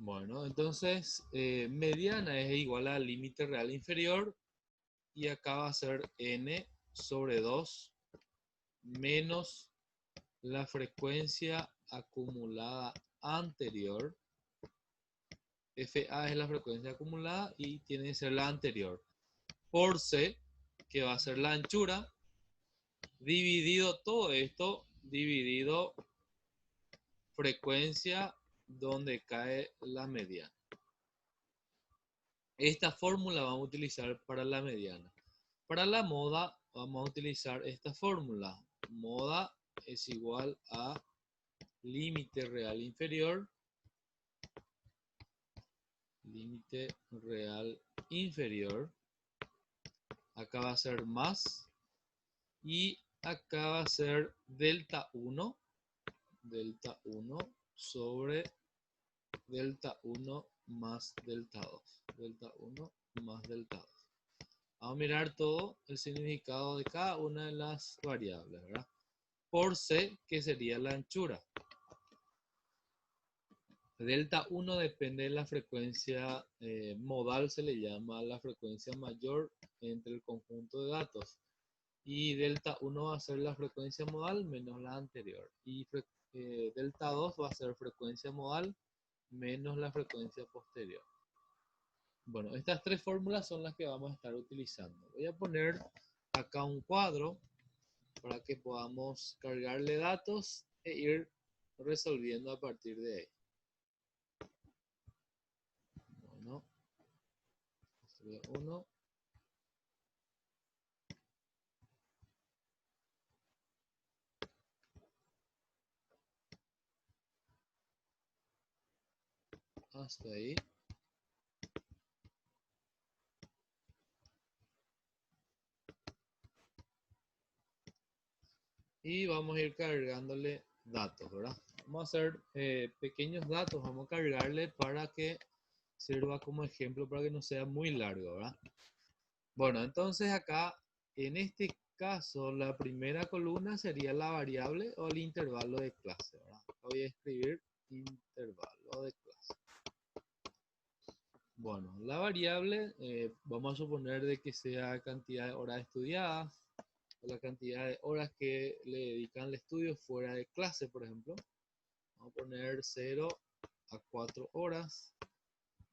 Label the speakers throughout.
Speaker 1: Bueno, entonces mediana es igual al límite real inferior y acá va a ser n sobre 2 menos la frecuencia acumulada anterior. FA es la frecuencia acumulada y tiene que ser la anterior. Por C, que va a ser la anchura, dividido todo esto, dividido frecuencia donde cae la mediana. Esta fórmula vamos a utilizar para la mediana. Para la moda vamos a utilizar esta fórmula. Moda es igual a límite real inferior. Límite real inferior. Acá va a ser más. Y acá va a ser delta 1. Delta 1 sobre delta 1 más delta 2. Delta 1 más delta 2. Vamos a mirar todo el significado de cada una de las variables, ¿verdad? Por C, que sería la anchura. Delta 1 depende de la frecuencia modal, se le llama la frecuencia mayor entre el conjunto de datos. Y delta 1 va a ser la frecuencia modal menos la anterior. Y delta 2 va a ser frecuencia modal menos la frecuencia posterior. Bueno, estas tres fórmulas son las que vamos a estar utilizando. Voy a poner acá un cuadro para que podamos cargarle datos e ir resolviendo a partir de ahí. Bueno, 1. Hasta ahí. Y vamos a ir cargándole datos, ¿verdad? Vamos a hacer pequeños datos, vamos a cargarle para que sirva como ejemplo, para que no sea muy largo, ¿verdad? Bueno, entonces acá, en este caso, la primera columna sería la variable o el intervalo de clase, ¿verdad? Voy a escribir intervalo de clase. Bueno, la variable, vamos a suponer de que sea cantidad de horas estudiadas, o la cantidad de horas que le dedican al estudio fuera de clase, por ejemplo. Vamos a poner 0 a 4 horas.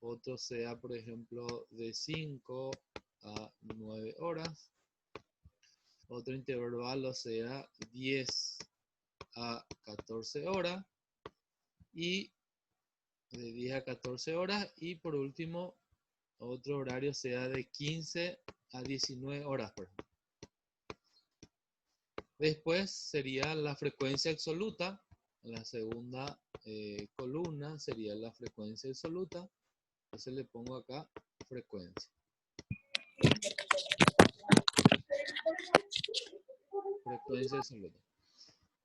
Speaker 1: Otro sea, por ejemplo, de 5 a 9 horas. Otro intervalo sea 10 a 14 horas. Y de 10 a 14 horas. Y por último, otro horario sea de 15 a 19 horas, por ejemplo. Después sería la frecuencia absoluta. La segunda columna sería la frecuencia absoluta. Entonces le pongo acá frecuencia. Frecuencia absoluta.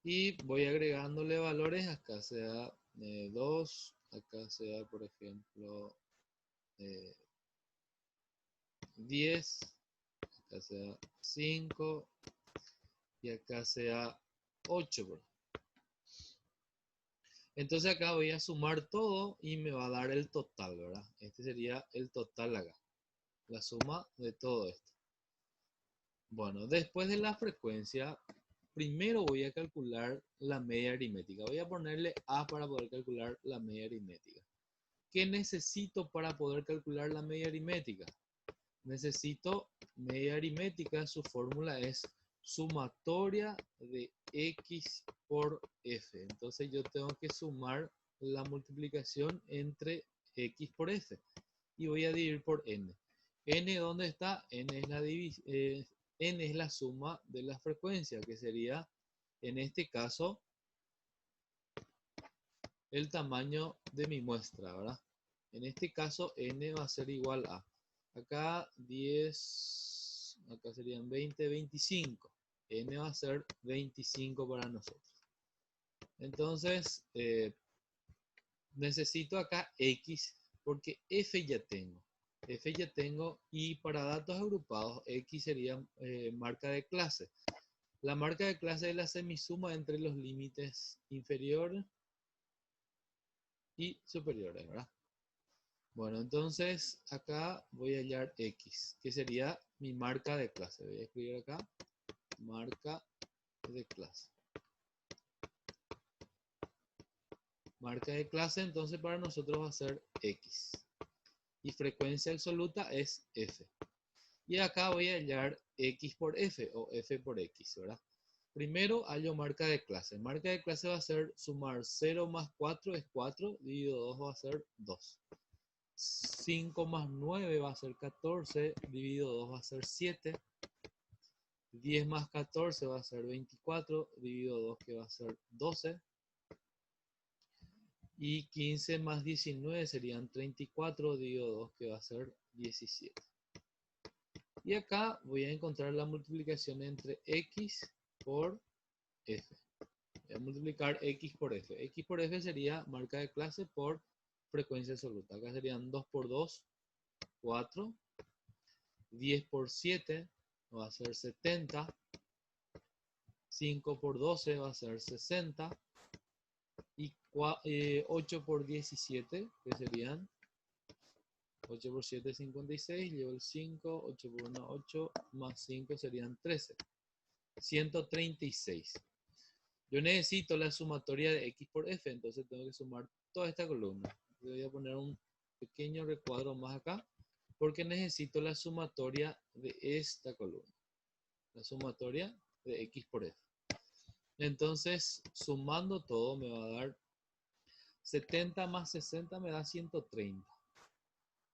Speaker 1: Y voy agregándole valores. Acá sea 2. Acá sea, por ejemplo, 10. Acá sea 5. Y acá sea 8. Entonces acá voy a sumar todo y me va a dar el total, ¿verdad? Este sería el total acá. La suma de todo esto. Bueno, después de la frecuencia, primero voy a calcular la media aritmética. Voy a ponerle A para poder calcular la media aritmética. ¿Qué necesito para poder calcular la media aritmética? Necesito media aritmética, su fórmula es sumatoria de X por F. Entonces yo tengo que sumar la multiplicación entre X por F. Y voy a dividir por N. N, ¿dónde está? N es la suma de la frecuencia, que sería, en este caso, el tamaño de mi muestra, ¿verdad? En este caso, N va a ser igual a, acá 10, acá serían 20, 25. N va a ser 25 para nosotros. Entonces, necesito acá X, porque F ya tengo. F ya tengo, y para datos agrupados, X sería marca de clase. La marca de clase es la semisuma entre los límites inferiores y superiores, ¿verdad? Bueno, entonces acá voy a hallar X, que sería mi marca de clase. Voy a escribir acá, marca de clase. Marca de clase, entonces para nosotros va a ser X. Y frecuencia absoluta es F. Y acá voy a hallar X por F o F por X, ¿verdad? Primero hallo marca de clase. Marca de clase va a ser sumar 0 más 4 es 4, dividido 2 va a ser 2. 5 más 9 va a ser 14, dividido 2 va a ser 7. 10 más 14 va a ser 24, dividido 2 que va a ser 12. Y 15 más 19 serían 34, dividido 2 que va a ser 17. Y acá voy a encontrar la multiplicación entre X por F. Voy a multiplicar X por F. X por F sería marca de clase por frecuencia absoluta. Acá serían 2 por 2, 4. 10 por 7 va a ser 70. 5 por 12 va a ser 60. Y 8 por 17, que serían 8 por 7, 56. Llevo el 5. 8 por 1, 8. Más 5 serían 13. 136. Yo necesito la sumatoria de X por F, entonces tengo que sumar toda esta columna. Voy a poner un pequeño recuadro más acá, porque necesito la sumatoria de esta columna. La sumatoria de X por F. Entonces, sumando todo me va a dar 70 más 60 me da 130.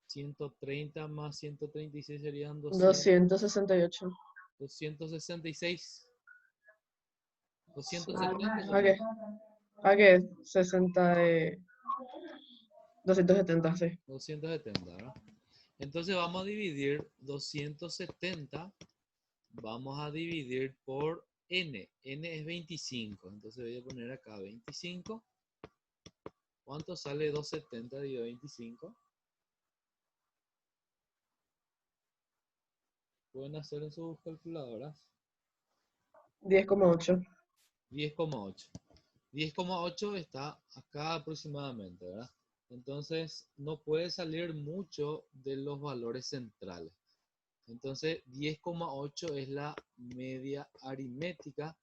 Speaker 1: 130 más 136 serían
Speaker 2: 268.
Speaker 1: 266.
Speaker 2: Sí.
Speaker 1: 270
Speaker 2: ¿A qué?
Speaker 1: sería.
Speaker 2: ¿A qué? 270, sí.
Speaker 1: 270, ¿verdad? Entonces vamos a dividir 270, vamos a dividir por n. N es 25, entonces voy a poner acá 25. ¿Cuánto sale 270 dividido 25? Pueden hacer en sus calculadoras.
Speaker 2: 10,8.
Speaker 1: 10,8. 10,8 está acá aproximadamente, ¿verdad? Entonces no puede salir mucho de los valores centrales. Entonces 10,8 es la media aritmética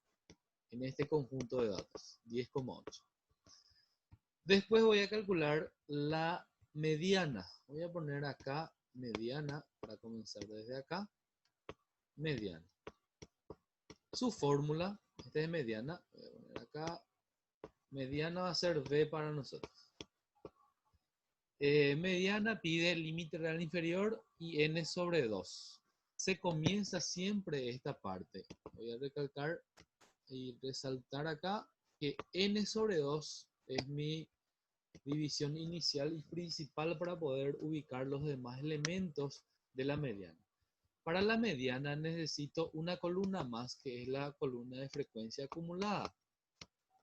Speaker 1: en este conjunto de datos. 10,8. Después voy a calcular la mediana. Voy a poner acá mediana para comenzar desde acá. Mediana. Su fórmula, esta es mediana. Voy a poner acá. Mediana va a ser B para nosotros. Mediana pide límite real inferior y n sobre 2. Se comienza siempre esta parte. Voy a recalcar y resaltar acá que n sobre 2 es mi división inicial y principal para poder ubicar los demás elementos de la mediana. Para la mediana necesito una columna más, que es la columna de frecuencia acumulada.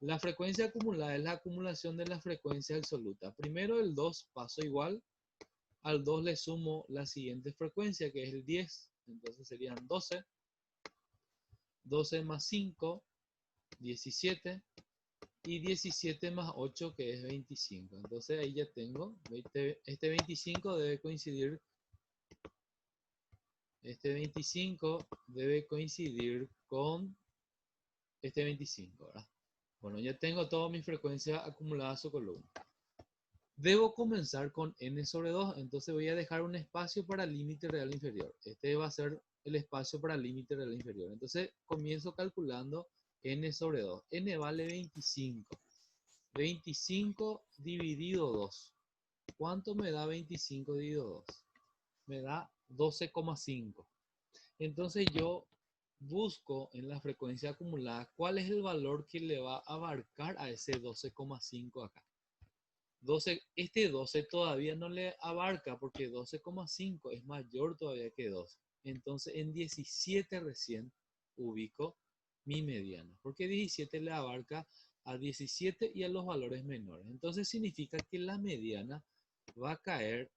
Speaker 1: La frecuencia acumulada es la acumulación de la frecuencia absoluta. Primero el 2 paso igual, al 2 le sumo la siguiente frecuencia, que es el 10, entonces serían 12. 12 más 5, 17. Y 17 más 8, que es 25. Entonces ahí ya tengo, este 25 debe coincidir, con este 25, ¿verdad? Bueno, ya tengo todas mis frecuencias acumuladas a su columna. Debo comenzar con n sobre 2, entonces voy a dejar un espacio para límite real inferior. Este va a ser el espacio para límite real inferior. Entonces comienzo calculando n sobre 2. N vale 25. 25 dividido 2. ¿Cuánto me da 25 dividido 2? Me da 12,5. Entonces yo busco en la frecuencia acumulada cuál es el valor que le va a abarcar a ese 12,5 acá. 12, este 12 todavía no le abarca porque 12,5 es mayor todavía que 12. Entonces en 17 recién ubico mi mediana, porque 17 le abarca a 17 y a los valores menores. Entonces significa que la mediana va a caer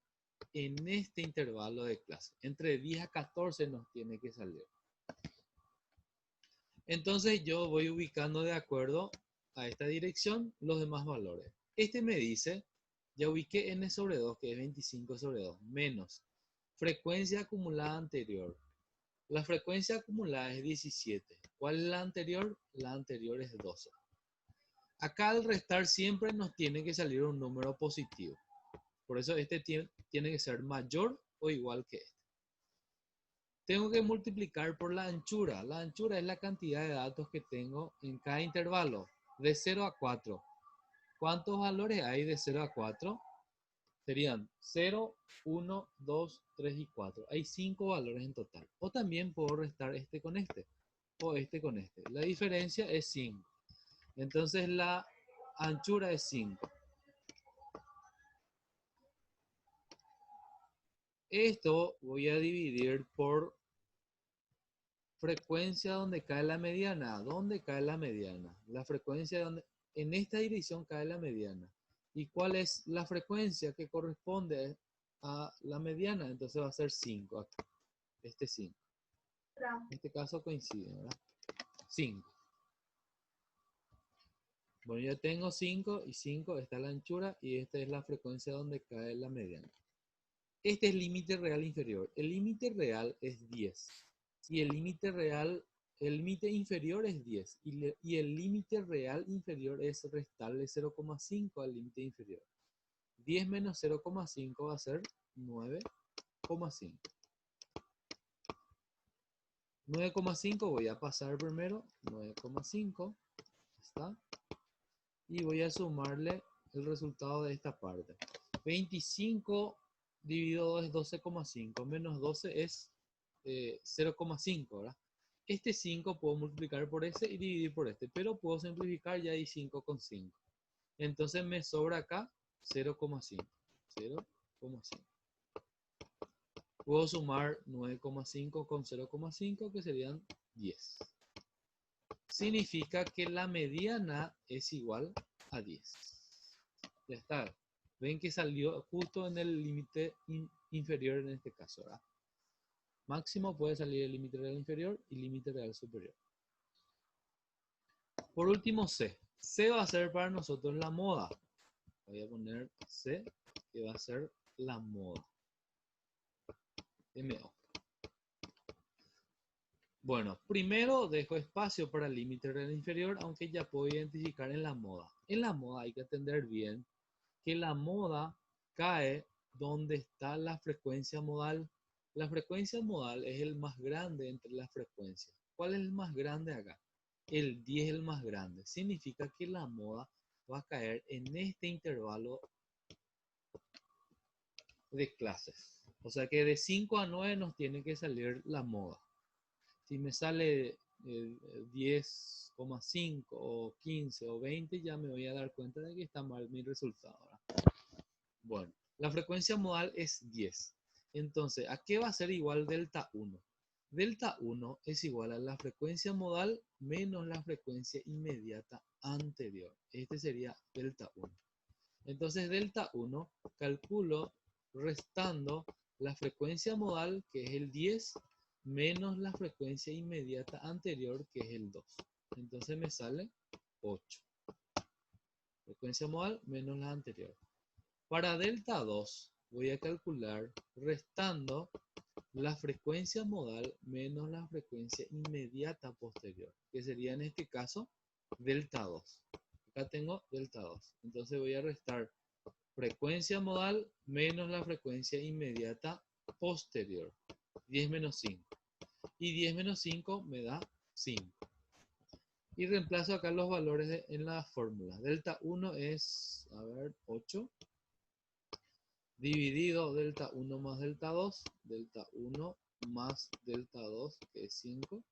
Speaker 1: en este intervalo de clase. Entre 10 a 14 nos tiene que salir. Entonces yo voy ubicando de acuerdo a esta dirección los demás valores. Este me dice Ya ubiqué n sobre 2, que es 25 sobre 2, menos frecuencia acumulada anterior. La frecuencia acumulada es 17. ¿Cuál es la anterior? La anterior es 12. Acá al restar siempre nos tiene que salir un número positivo. Por eso este tiene que ser mayor o igual que este. Tengo que multiplicar por la anchura. La anchura es la cantidad de datos que tengo en cada intervalo, de 0 a 4. ¿Cuántos valores hay de 0 a 4? Serían 0, 1, 2, 3 y 4. Hay 5 valores en total. O también puedo restar este con este, o este con este. La diferencia es 5. Entonces la anchura es 5. Esto voy a dividir por frecuencia donde cae la mediana. ¿Dónde cae la mediana? La frecuencia donde en esta división cae la mediana. ¿Y cuál es la frecuencia que corresponde a la mediana? Entonces va a ser 5 acá. Este 5. En este caso coincide, ¿verdad? 5. Bueno, yo tengo 5 y 5, esta es la anchura y esta es la frecuencia donde cae la mediana. Este es el límite real inferior. El límite real es 10. Y el límite inferior es 10. Y el límite real inferior es restarle 0,5 al límite inferior. 10 menos 0,5 va a ser 9,5. 9,5 voy a pasar primero. 9,5. ¿Está? Y voy a sumarle el resultado de esta parte. 25 dividido 2 es 12,5. Menos 12 es 0,5, ¿verdad? Este 5 puedo multiplicar por ese y dividir por este. Pero puedo simplificar, ya hay 5 con 5. Entonces me sobra acá 0,5. 0,5. Puedo sumar 9,5 con 0,5, que serían 10. Significa que la mediana es igual a 10. Ya está. Ven que salió justo en el límite inferior en este caso, ¿verdad? Máximo puede salir el límite real inferior y límite real superior. Por último, C. C va a ser para nosotros la moda. Voy a poner C, que va a ser la moda. MO. Bueno, primero dejo espacio para el límite real inferior, aunque ya puedo identificar en la moda. En la moda hay que atender bien que la moda cae donde está la frecuencia modal. La frecuencia modal es el más grande entre las frecuencias. ¿Cuál es el más grande acá? El 10 es el más grande. Significa que la moda va a caer en este intervalo de clases. O sea que de 5 a 9 nos tiene que salir la moda. Si me sale 10,5 o 15 o 20, ya me voy a dar cuenta de que está mal mi resultado, ¿verdad? Bueno, la frecuencia modal es 10. Entonces, ¿a qué va a ser igual delta 1? Delta 1 es igual a la frecuencia modal menos la frecuencia inmediata anterior. Este sería delta 1. Entonces, delta 1 calculo restando la frecuencia modal, que es el 10, menos la frecuencia inmediata anterior, que es el 2. Entonces me sale 8. Frecuencia modal menos la anterior. Para delta 2 voy a calcular restando la frecuencia modal menos la frecuencia inmediata posterior, que sería en este caso delta 2. Acá tengo delta 2. Entonces voy a restar frecuencia modal menos la frecuencia inmediata posterior. 10 menos 5. Y 10 menos 5 me da 5. Y reemplazo acá los valores en la fórmula. Delta 1 es, 8. Dividido delta 1 más delta 2. Delta 1 más delta 2, que es 5.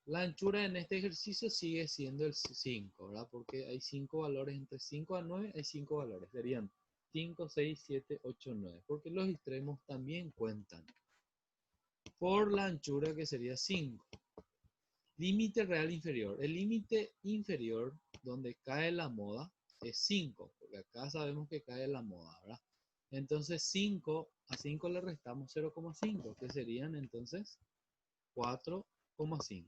Speaker 1: La anchura en este ejercicio sigue siendo el 5, ¿verdad? Porque hay 5 valores, entre 5 a 9 hay 5 valores. Serían 5, 6, 7, 8, 9. Porque los extremos también cuentan. Por la anchura, que sería 5. Límite real inferior. El límite inferior donde cae la moda es 5. Porque acá sabemos que cae la moda, ¿verdad? Entonces 5, a 5 le restamos 0,5, que serían entonces 4,5.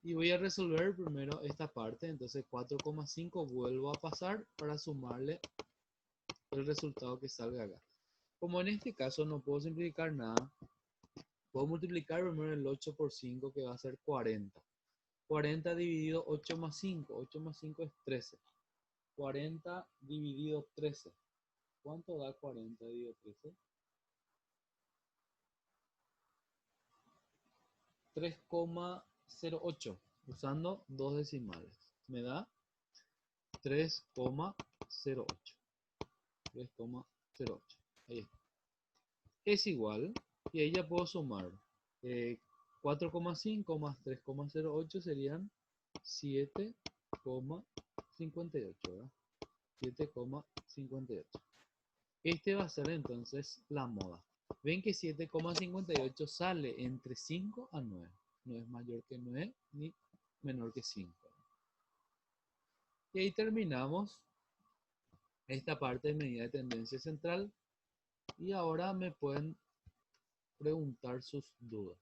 Speaker 1: Y voy a resolver primero esta parte, entonces 4,5 vuelvo a pasar para sumarle el resultado que salga acá. Como en este caso no puedo simplificar nada, puedo multiplicar primero el 8 por 5 que va a ser 40. 40 dividido 8 más 5, 8 más 5 es 13. 40 dividido 13. ¿Cuánto da 40 dividido 13? 3,08 usando dos decimales. Me da 3,08. 3,08. Ahí está. Es igual, y ahí ya puedo sumar. 4,5 más 3,08 serían 7,58, ¿verdad? 7,58. Este va a ser entonces la moda. Ven que 7,58 sale entre 5 a 9. No es mayor que 9 ni menor que 5. Y ahí terminamos esta parte de medida de tendencia central. Y ahora me pueden preguntar sus dudas.